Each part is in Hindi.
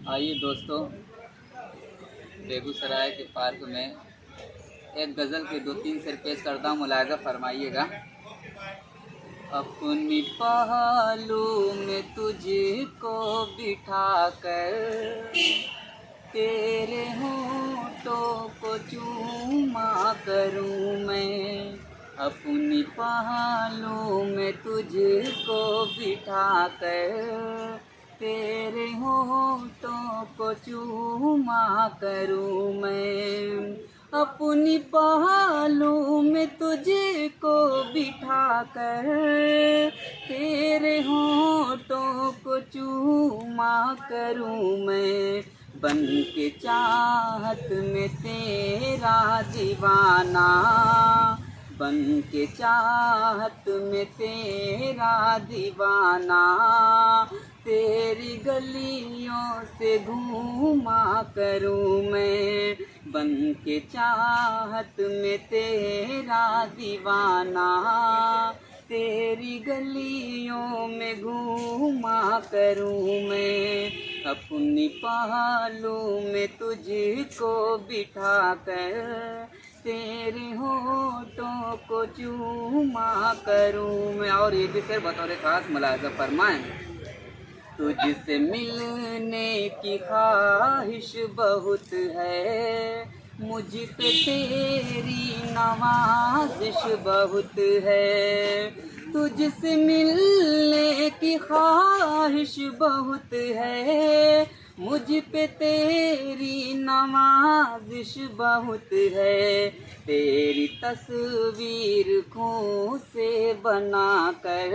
आइए दोस्तों, बेगूसराय के पार्क में एक गज़ल के 2-3 शेर पेश करता हूँ, मुलाहिज़ा फरमाइएगा। अपनी पहलू में तुझको बिठा कर तेरे होठों को चूमा करूँ मैं। अपनी पहलू में तुझको बिठा कर तेरे होठों को चूमा करूँ मैं। अपनी पहलू में तुझको बिठा कर तेरे होठों को चूमा करूँ मैं। बन के चाहत में तेरा दीवाना, बन के चाहत में तेरा दीवाना, तेरी गलियों से घूमा करूँ मैं। बन के चाहत में तेरा दीवाना, तेरी गलियों में घूमा करूँ मैं। अपनी पहलू में तुझको बिठा कर तेरे होठों को चूमा करूँ मैं। और ये भी शेर बतौर खास मुलाहिज़ा फरमाएं। तुझसे मिलने की ख्वाहिश बहुत है, मुझ पे तेरी नवाजिश बहुत है। तुझसे मिलने की ख्वाहिश बहुत है, मुझ पे तेरी नवाजिश बहुत है। तेरी तस्वीर खून से बना कर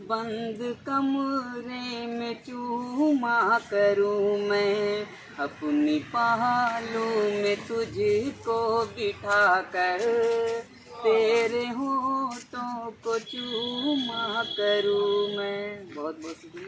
बंद कमरे में चूमा करूँ मैं। अपनी पहलू में तुझको बिठा कर तेरे होठों को चूमा करूँ मैं। बहुत बहुत शुक्रिया।